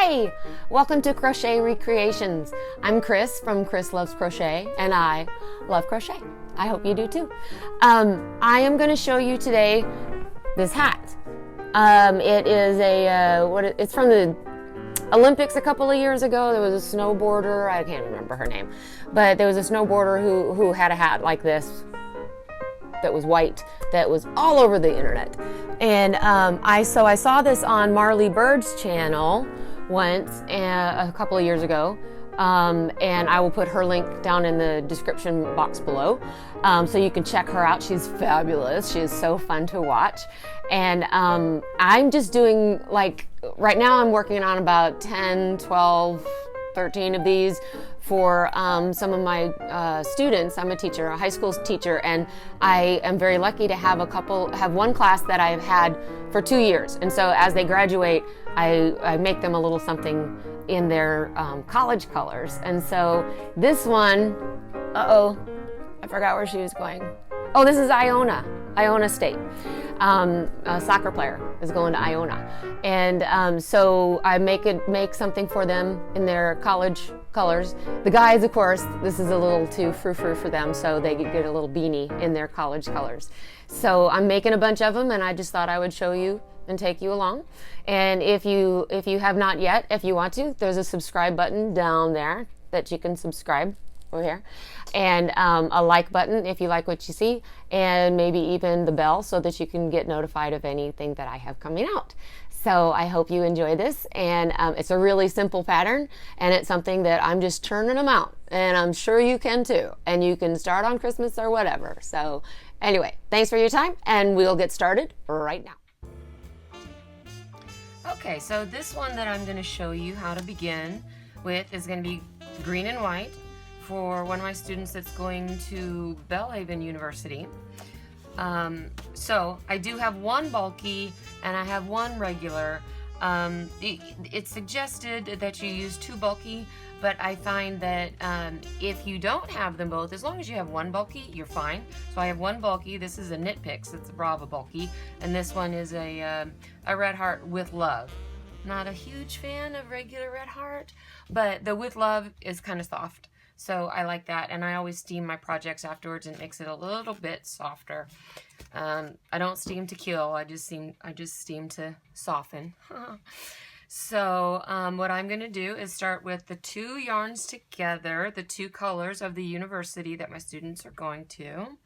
Hi! Welcome to Crochet Recreations. I'm Chris from Chris Loves Crochet, and I love crochet. I hope you do too. I am going to show you today this hat. It is it's from the Olympics a couple of years ago. There was a snowboarder, I can't remember her name, but there was a snowboarder who had a hat like this that was white, that was all over the internet. And I saw this on Marley Bird's channel once a couple of years ago, and I will put her link down in the description box below, so you can check her out. She's fabulous. She is so fun to watch. And I'm just doing, like, right now I'm working on about 10, 12, 13 of these for some of my students. I'm a teacher, a high school teacher, and I am very lucky to have one class that I've had for 2 years. And so as they graduate, I make them a little something in their college colors. And so this one, I forgot where she was going. Oh, this is Iona State. A soccer player is going to Iona. And so I make something for them in their college colors. The guys, of course, this is a little too frou-frou for them, so they get a little beanie in their college colors. So I'm making a bunch of them, and I just thought I would show you and take you along. And if you have not yet, if you want to, there's a subscribe button down there that you can subscribe over here, and a like button if you like what you see, and maybe even the bell so that you can get notified of anything that I have coming out. So I hope you enjoy this, and it's a really simple pattern, and it's something that I'm just turning them out, and I'm sure you can too, and you can start on Christmas or whatever. So anyway, thanks for your time, and we'll get started right now. Okay, so this one that I'm going to show you how to begin with is going to be green and white for one of my students that's going to Belhaven University. So I do have one bulky and I have one regular. It's suggested that you use two bulky, but I find that if you don't have them both, as long as you have one bulky, you're fine. So I have one bulky. This is a Knit Picks. It's a Brava bulky, and this one is a Red Heart with Love. Not a huge fan of regular Red Heart, but the With Love is kind of soft. So I like that, and I always steam my projects afterwards, and it makes it a little bit softer. I don't steam to kill. I just steam to soften. So what I'm going to do is start with the two yarns together, the two colors of the university that my students are going to.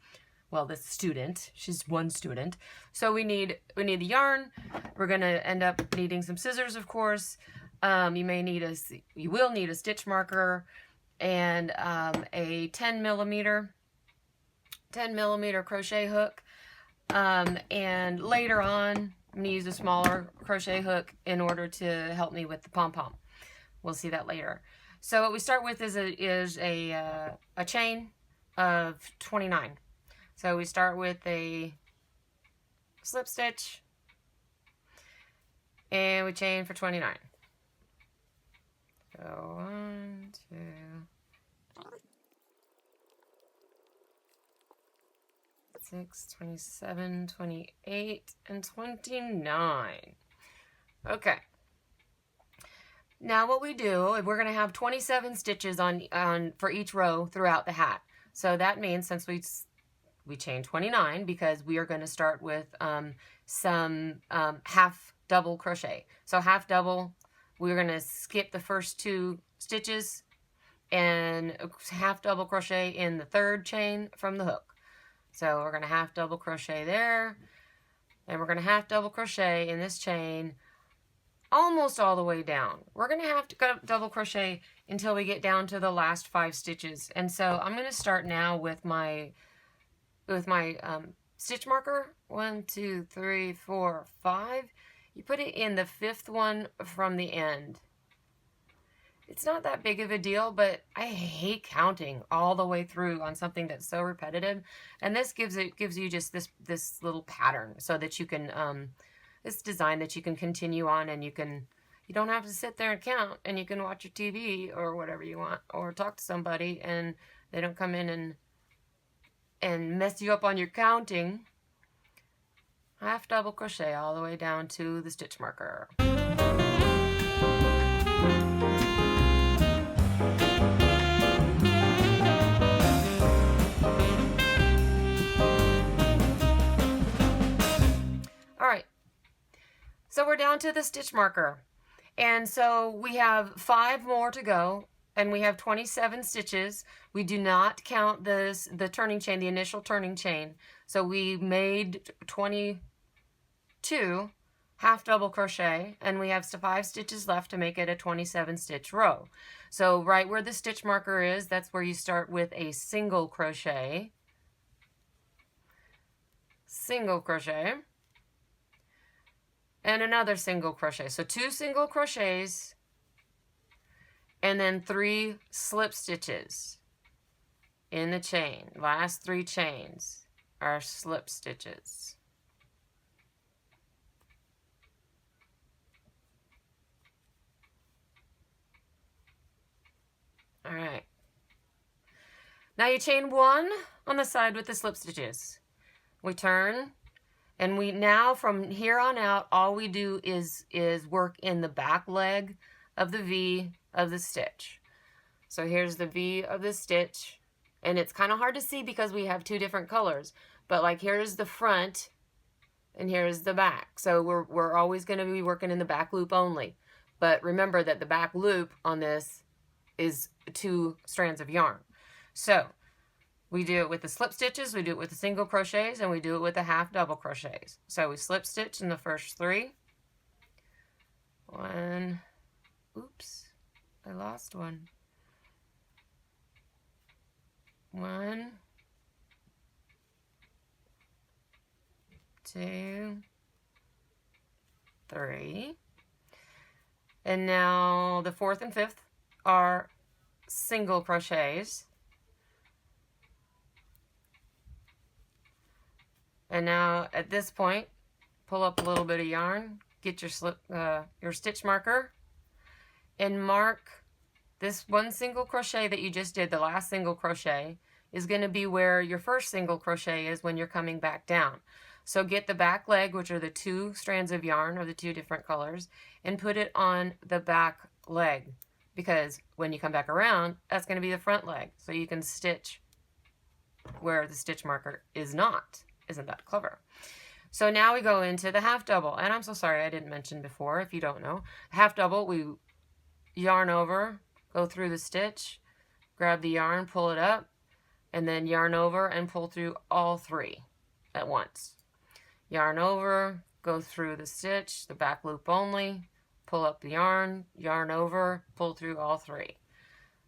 Well, this student, she's one student. So we need the yarn. We're going to end up needing some scissors, of course. You will need a stitch marker and a 10 millimeter crochet hook. And later on, I'm going to use a smaller crochet hook in order to help me with the pom-pom. We'll see that later. So what we start with is a chain of 29. So we start with a slip stitch, and we chain for 29. So 1, 2, 6, 27, 28, and 29. Okay. Now what we do, we're going to have 27 stitches on for each row throughout the hat. So that means, since we chain 29, because we are going to start with some half double crochet. So half double, we're going to skip the first 2 stitches and half double crochet in the third chain from the hook. So we're going to half double crochet there, and we're going to half double crochet in this chain almost all the way down. We're going to have to go double crochet until we get down to the last 5 stitches. And so I'm going to start now with my stitch marker. 1, 2, 3, 4, 5. You put it in the 5th one from the end. It's not that big of a deal, but I hate counting all the way through on something that's so repetitive. And this gives you just this little pattern, so that you can this design that you can continue on, and you don't have to sit there and count, and you can watch your TV or whatever you want, or talk to somebody, and they don't come in and mess you up on your counting. Half double crochet all the way down to the stitch marker. So we're down to the stitch marker. And so we have 5 more to go, and we have 27 stitches. We do not count the turning chain, the initial turning chain. So we made 22 half double crochet, and we have 5 stitches left to make it a 27 stitch row. So right where the stitch marker is, that's where you start with a single crochet, and another single crochet. So 2 single crochets and then 3 slip stitches in the chain. Last 3 chains are slip stitches. All right. Now you chain 1 on the side with the slip stitches. We turn, and we now from here on out, all we do is work in the back leg of the V of the stitch. So here's the V of the stitch, and it's kind of hard to see because we have 2 different colors, but like here's the front and here's the back. So we're always going to be working in the back loop only. But remember that the back loop on this is 2 strands of yarn. So we do it with the slip stitches, we do it with the single crochets, and we do it with the half double crochets. So we slip stitch in the first 3. 1, oops, I lost one. 1, 2, 3. And now the 4th and 5th are single crochets. And now at this point, pull up a little bit of yarn, get your stitch marker, and mark this 1 single crochet that you just did. The last single crochet is going to be where your first single crochet is when you're coming back down. So get the back leg, which are the 2 strands of yarn of the 2 different colors, and put it on the back leg, because when you come back around, that's going to be the front leg. So you can stitch where the stitch marker is not. Isn't that clever? So now we go into the half double, and I'm so sorry I didn't mention before if you don't know. Half double, we yarn over, go through the stitch, grab the yarn, pull it up, and then yarn over and pull through all 3 at once. Yarn over, go through the stitch, the back loop only, pull up the yarn, yarn over, pull through all 3.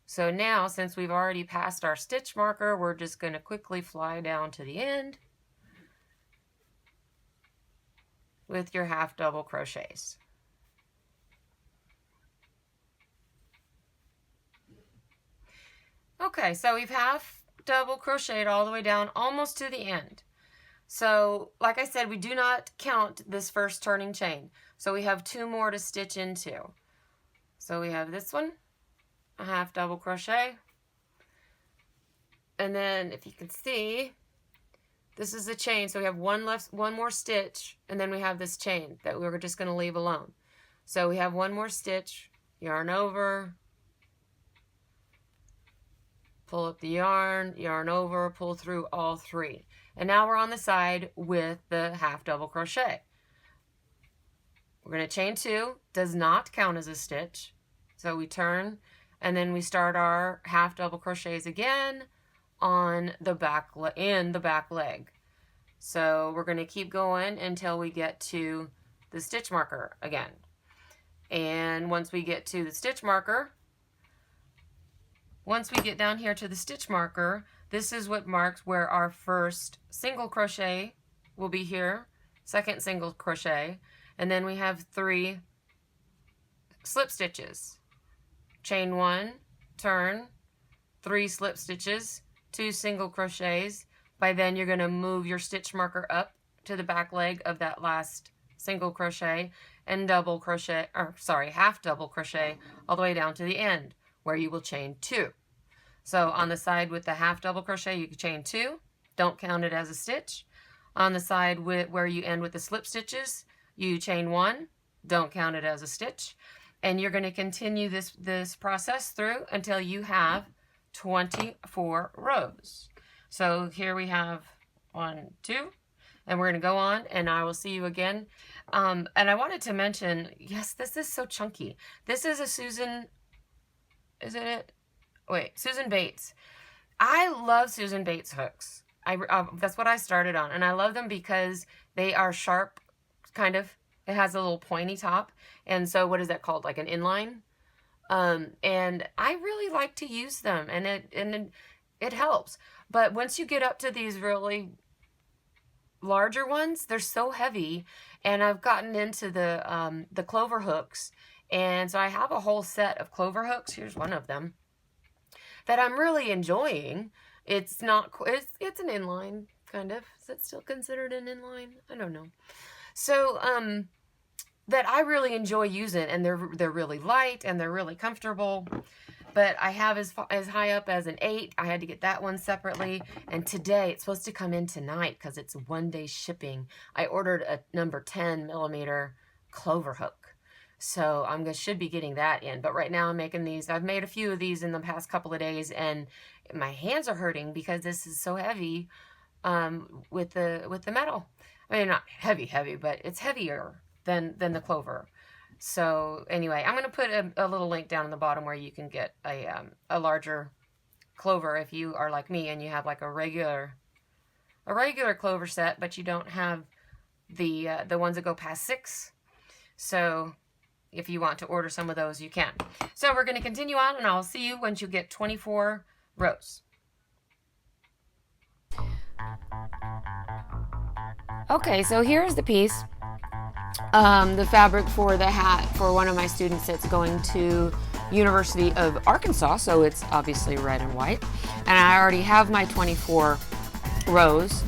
So now, since we've already passed our stitch marker, we're just going to quickly fly down to the end with your half double crochets. Okay, so we've half double crocheted all the way down almost to the end. So like I said, we do not count this first turning chain. So we have 2 more to stitch into. So we have this one, a half double crochet. And then if you can see, this is the chain. So we have one more stitch, and then we have this chain that we're just going to leave alone. So we have 1 more stitch, yarn over, pull up the yarn, yarn over, pull through all 3. And now we're on the side with the half double crochet. We're going to chain 2, does not count as a stitch. So we turn, and then we start our half double crochets again on the back leg. So we're going to keep going until we get to the stitch marker again. And once we get to the stitch marker, once we get down here to the stitch marker, this is what marks where our first single crochet will be here, second single crochet, and then we have 3 slip stitches. Chain 1, turn, 3 slip stitches, 2 single crochets. By then you're going to move your stitch marker up to the back leg of that last single crochet and half double crochet all the way down to the end, where you will chain 2. So on the side with the half double crochet, you can chain 2. Don't count it as a stitch. On the side where you end with the slip stitches, you chain 1. Don't count it as a stitch. And you're going to continue this process through until you have 24 rows. So here we have 1, 2, and we're going to go on, and I will see you again. And I wanted to mention, yes, this is so chunky. This is a Susan, isn't it? Wait, Susan Bates. I love Susan Bates hooks. That's what I started on, and I love them because they are sharp, kind of. It has a little pointy top, and so what is that called? Like an inline. And I really like to use them, and it helps. But once you get up to these really larger ones, they're so heavy, and I've gotten into the clover hooks, and so I have a whole set of clover hooks. Here's one of them that I'm really enjoying. It's not, it's an inline, kind of. Is it still considered an inline? I don't know. So, that I really enjoy using, and they're really light, and they're really comfortable. But I have as high up as an 8. I had to get that one separately. And today, it's supposed to come in tonight because it's 1-day shipping. I ordered a number 10 millimeter clover hook. So should be getting that in. But right now I'm making these. I've made a few of these in the past couple of days, and my hands are hurting because this is so heavy with the metal. I mean, not heavy, but it's heavier than the clover. So anyway, I'm going to put a little link down in the bottom where you can get a larger clover if you are like me and you have like a regular clover set, but you don't have the ones that go past 6. So if you want to order some of those, you can. So we're going to continue on, and I'll see you once you get 24 rows. Okay, so here's the piece. The fabric for the hat for one of my students that's going to University of Arkansas, so it's obviously red and white. And I already have my 24 rows.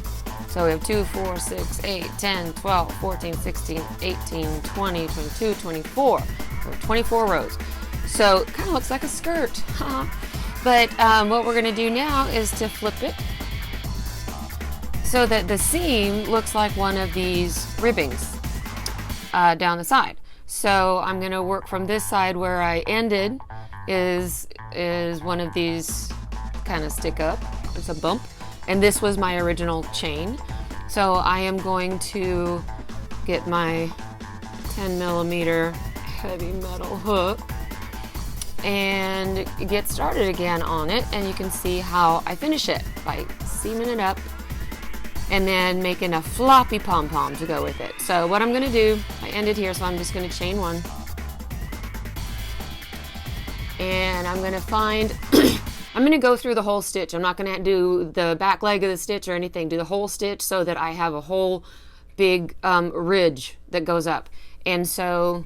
So we have 2, 4, 6, 8, 10, 12, 14, 16, 18, 20, 22, 24. So 24 rows. So it kind of looks like a skirt. But what we're going to do now is to flip it so that the seam looks like one of these ribbings down the side. So I'm going to work from this side where I ended is one of these kind of stick up. It's a bump. And this was my original chain. So I am going to get my 10 millimeter heavy metal hook and get started again on it. And you can see how I finish it by seaming it up and then making a floppy pom-pom to go with it. So what I'm going to do, I ended here, so I'm just going to chain 1. And I'm going to find, I'm going to go through the whole stitch. I'm not going to do the back leg of the stitch or anything. Do the whole stitch so that I have a whole big ridge that goes up. And so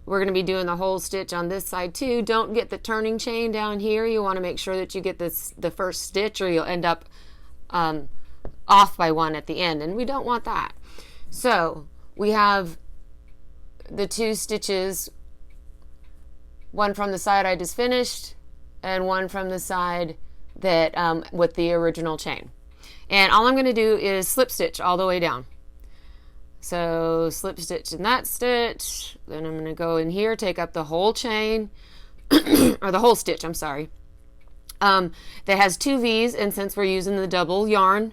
we're going to be doing the whole stitch on this side too. Don't get the turning chain down here. You want to make sure that you get the first stitch, or you'll end up off by 1 at the end, and we don't want that. So we have the 2 stitches, one from the side I just finished and one from the side that with the original chain. And all I'm going to do is slip stitch all the way down. So slip stitch in that stitch, then I'm going to go in here, take up the whole chain or the whole stitch, I'm sorry. That has 2 V's, and since we're using the double yarn,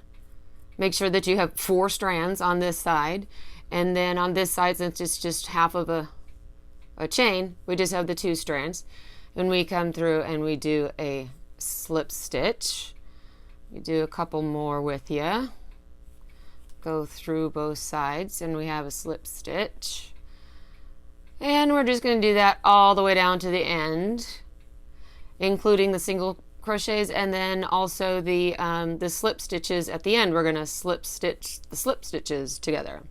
make sure that you have 4 strands on this side, and then on this side, since it's just half of a chain, we just have the 2 strands. And we come through and we do a slip stitch. You do a couple more with you. Go through both sides, and we have a slip stitch. And we're just going to do that all the way down to the end, including the single crochets, and then also the slip stitches at the end. We're going to slip stitch the slip stitches together.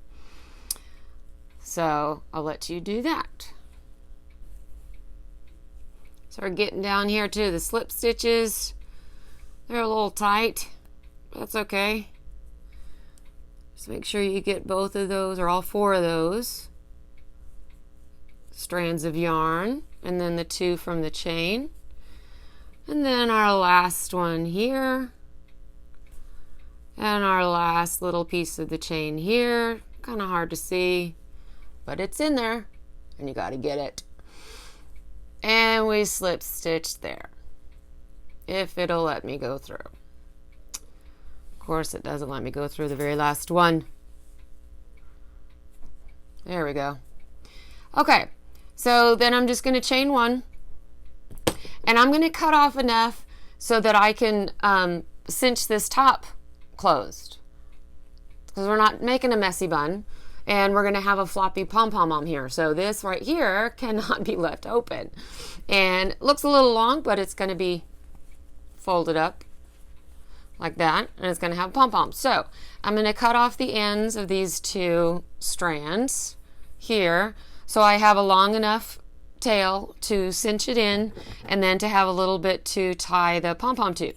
So I'll let you do that. So we're getting down here to the slip stitches. They're a little tight. That's okay. Just make sure you get both of those, or all 4 of those strands of yarn, and then the 2 from the chain. And then our last one here, and our last little piece of the chain here. Kind of hard to see, but it's in there, and you got to get it. And we slip stitch there, if it'll let me go through. course, it doesn't let me go through the very last one. There we go. Okay, so then I'm just going to chain one, and I'm going to cut off enough so that I can cinch this top closed, because we're not making a messy bun, and we're going to have a floppy pom-pom on here. So this right here cannot be left open, and it looks a little long, but it's going to be folded up like that, and it's going to have pom-poms. So I'm going to cut off the ends of these two strands here, so I have a long enough tail to cinch it in, and then to have a little bit to tie the pom-pom to.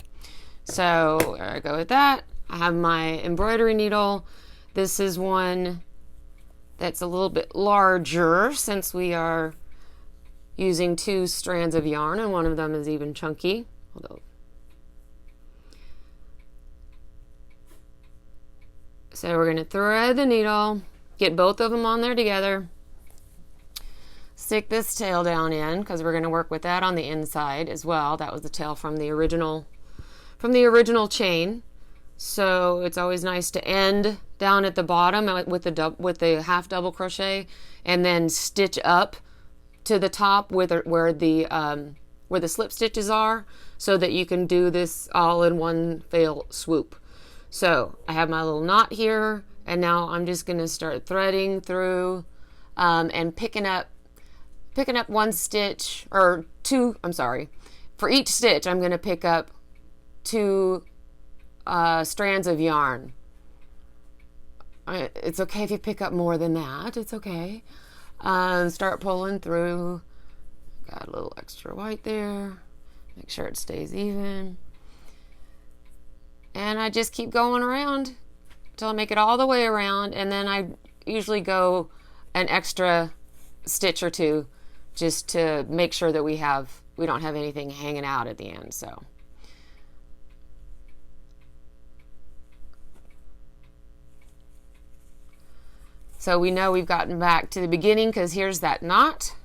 So there I go with that. I have my embroidery needle. This is one that's a little bit larger, since we are using 2 strands of yarn, and one of them is even chunky. Although, so we're going to thread the needle, get both of them on there together, stick this tail down in, because we're going to work with that on the inside as well. That was the tail from the original chain. So it's always nice to end down at the bottom with the half double crochet, and then stitch up to the top where the slip stitches are, so that you can do this all in one fell swoop. So I have my little knot here, and now I'm just going to start threading through and picking up one stitch, or 2, I'm sorry. For each stitch, I'm going to pick up 2 strands of yarn. It's okay if you pick up more than that. It's okay. Start pulling through. Got a little extra white there. Make sure it stays even. And I just keep going around until I make it all the way around, and then I usually go an extra stitch or 2 just to make sure that we don't have anything hanging out at the end. So we know we've gotten back to the beginning, because here's that knot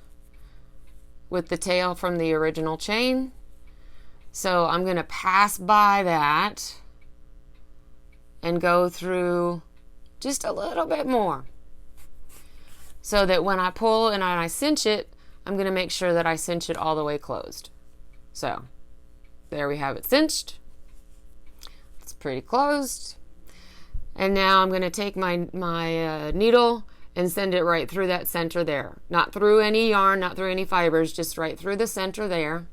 with the tail from the original chain. So I'm going to pass by that and go through just a little bit more, so that when I pull and I cinch it, I'm going to make sure that I cinch it all the way closed. So there we have it cinched. It's pretty closed. And now I'm going to take my needle and send it right through that center there. Not through any yarn, not through any fibers, just right through the center there.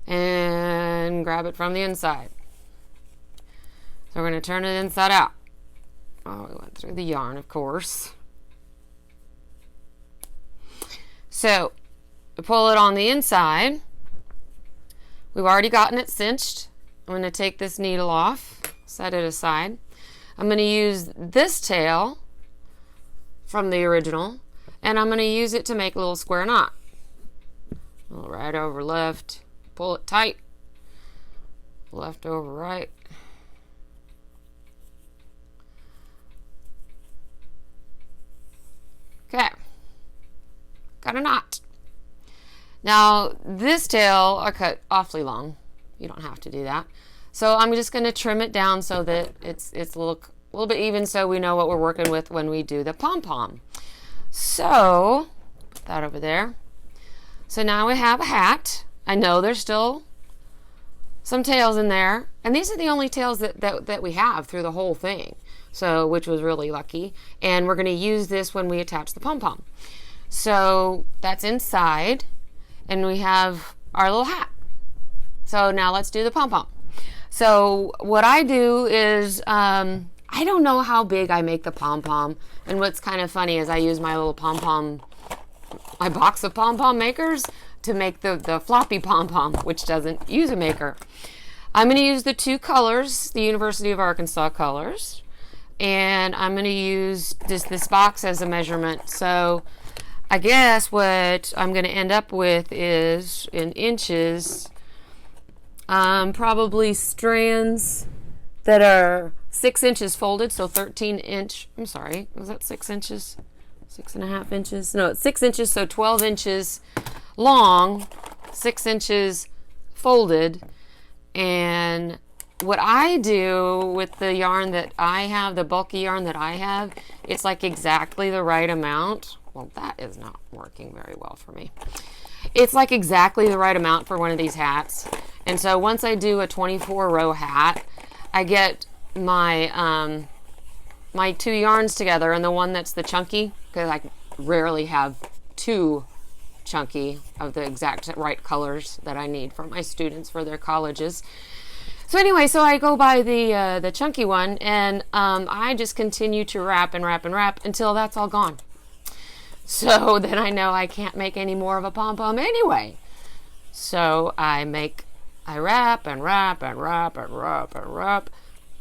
And grab it from the inside. So we're going to turn it inside out. Oh, we went through the yarn, of course. So we pull it on the inside. We've already gotten it cinched. I'm going to take this needle off, set it aside. I'm going to use this tail from the original, and I'm going to use it to make a little square knot. Right over left, pull it tight, left over right. Okay, got a knot. Now this tail I cut awfully long. You don't have to do that. So I'm just going to trim it down so that it's a little bit even, so we know what we're working with when we do the pom-pom. So put that over there. So now we have a hat. I know there's still some tails in there, and these are the only tails that we have through the whole thing. So, which was really lucky. And we're going to use this when we attach the pom-pom. So that's inside, and we have our little hat. So now let's do the pom-pom. So what I do is, I don't know how big I make the pom-pom. And what's kind of funny is I use my little pom-pom, my box of pom-pom makers to make the floppy pom-pom, which doesn't use a maker. I'm going to use the 2 colors, the University of Arkansas colors. And I'm going to use this box as a measurement. So I guess what I'm going to end up with is, in inches, probably strands that are 6 inches folded, so 13-inch. I'm sorry, was that 6 inches? 6.5 inches? No, it's 6 inches, so 12 inches long, 6 inches folded, and what I do with the yarn that I have, the bulky yarn that I have, it's like exactly the right amount. Well, that is not working very well for me. It's like exactly the right amount for one of these hats. And so once I do a 24 row hat, I get my my 2 yarns together, and the one that's the chunky, because I rarely have 2 chunky of the exact right colors that I need for my students for their colleges. So anyway, so I go by the chunky one, and I just continue to wrap and wrap and wrap until that's all gone. So then I know I can't make any more of a pom-pom anyway. So I wrap and wrap and wrap and wrap and wrap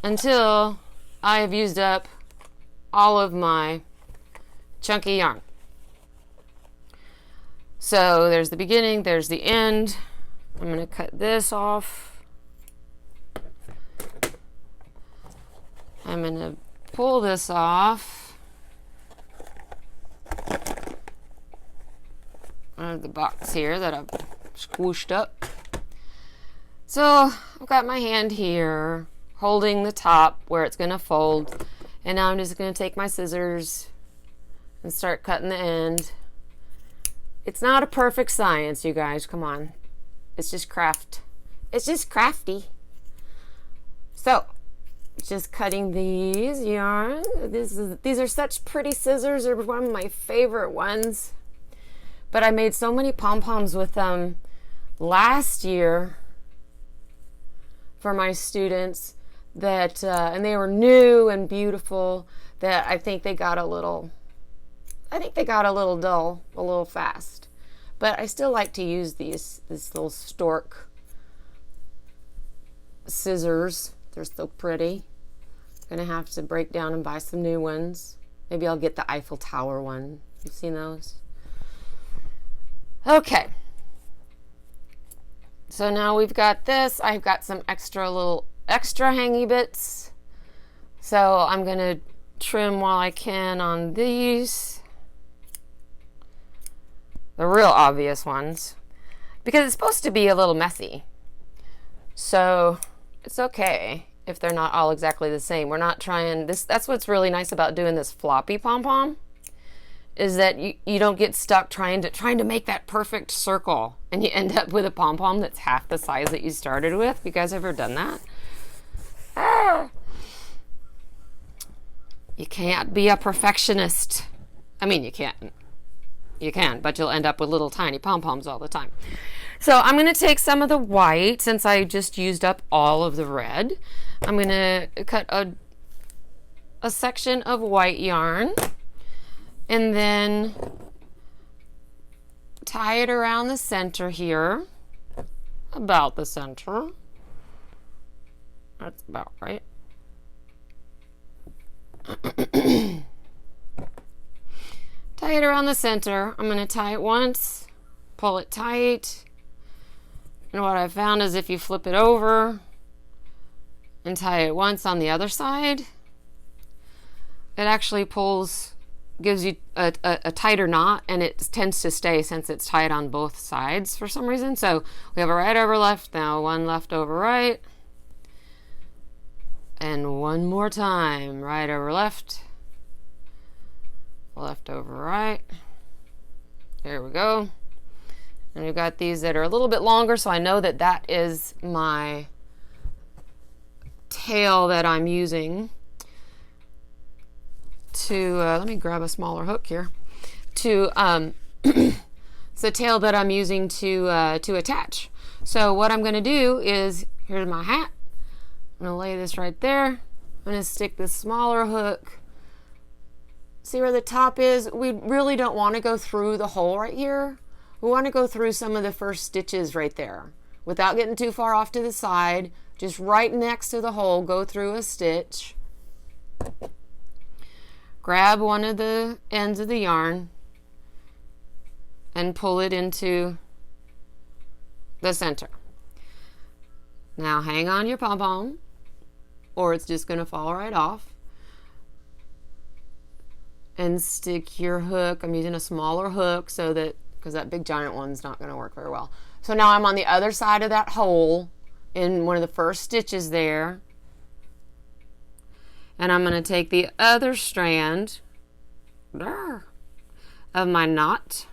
until I have used up all of my chunky yarn. So there's the beginning, there's the end. I'm going to cut this off. I'm going to pull this off out of the box here that I've squished up. So I've got my hand here holding the top where it's going to fold, and now I'm just going to take my scissors and start cutting the end. It's not a perfect science, you guys, come on. It's just craft. It's just crafty. So just cutting these yarn. These are such pretty scissors. They're one of my favorite ones. But I made so many pom-poms with them last year for my students that, and they were new and beautiful, that I think they got a little dull, a little fast. But I still like to use these little stork scissors. They're so pretty. Gonna have to break down and buy some new ones. Maybe I'll get the Eiffel Tower one. You've seen those? Okay. So now we've got this. I've got some extra hangy bits. So I'm gonna trim while I can on these. The real obvious ones. Because it's supposed to be a little messy. So it's okay if they're not all exactly the same. We're not trying this. That's what's really nice about doing this floppy pom-pom, is that you don't get stuck trying to make that perfect circle and you end up with a pom-pom that's half the size that you started with. You guys ever done that? You can't be a perfectionist. I mean, you can, but you'll end up with little tiny pom-poms all the time. So I'm going to take some of the white, since I just used up all of the red. I'm going to cut a section of white yarn and then tie it around the center here, about the center. That's about right. Tie it around the center. I'm going to tie it once, pull it tight. And what I found is if you flip it over and tie it once on the other side, it actually gives you a tighter knot, and it tends to stay since it's tied on both sides for some reason. So we have a right over left now, one left over right, and one more time, right over left, left over right. There we go. And we've got these that are a little bit longer, so I know that that is my tail that I'm using to, let me grab a smaller hook here, to, it's the tail that I'm using to attach. So what I'm going to do is, here's my hat. I'm going to lay this right there. I'm going to stick this smaller hook. See where the top is? We really don't want to go through the hole right here. We want to go through some of the first stitches right there without getting too far off to the side. Just right next to the hole, go through a stitch. Grab one of the ends of the yarn and pull it into the center. Now hang on your pom-pom, or it's just going to fall right off. And stick your hook. I'm using a smaller hook because that big giant one's not going to work very well. So now I'm on the other side of that hole, in one of the first stitches there. And I'm going to take the other strand of my knot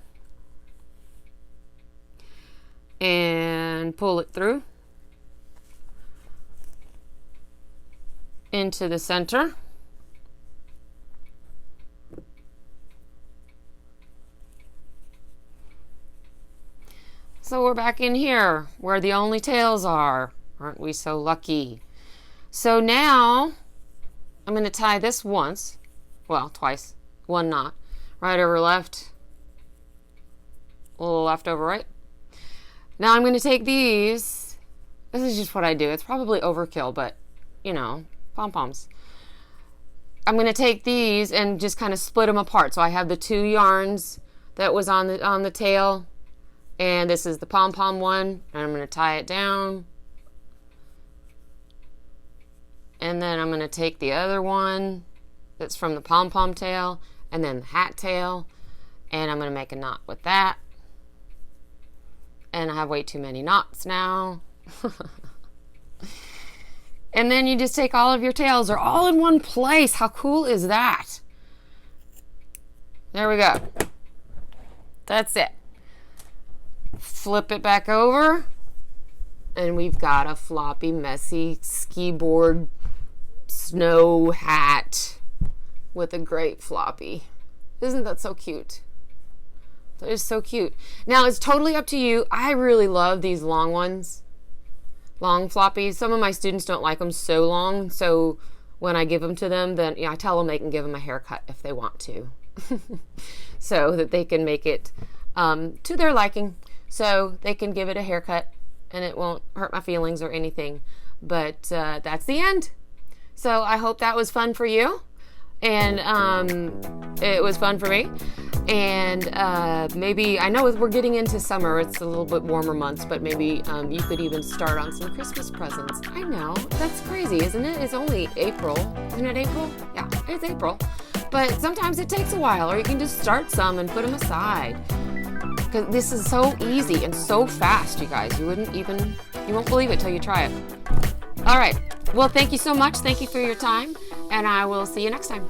and pull it through into the center. So we're back in here where the only tails are. Aren't we so lucky? So now I'm going to tie this once, well, twice, one knot, right over left, a little left over right. Now I'm going to take these. This is just what I do. It's probably overkill, but you know, pom-poms. I'm going to take these and just kind of split them apart. So I have the 2 yarns that was on the tail, and this is the pom-pom one, and I'm going to tie it down. And then I'm going to take the other one that's from the pom-pom tail, and then the hat tail, and I'm going to make a knot with that. And I have way too many knots now. And then you just take all of your tails. They're all in one place. How cool is that? There we go. That's it. Flip it back over. And we've got a floppy, messy ski board snow hat with a great floppy. Isn't that so cute? That is so cute. Now, it's totally up to you. I really love these long ones. Long floppies. Some of my students don't like them so long, so when I give them to them, then I tell them they can give them a haircut if they want to. So that they can make it to their liking. So they can give it a haircut and it won't hurt my feelings or anything. But that's the end. So I hope that was fun for you. And it was fun for me. And maybe, I know we're getting into summer, it's a little bit warmer months, but maybe you could even start on some Christmas presents. I know, that's crazy, isn't it? It's only April. Isn't it April? Yeah, it's April. But sometimes it takes a while, or you can just start some and put them aside. Because this is so easy and so fast, you guys. You won't believe it till you try it. All right, well, thank you so much. Thank you for your time, and I will see you next time.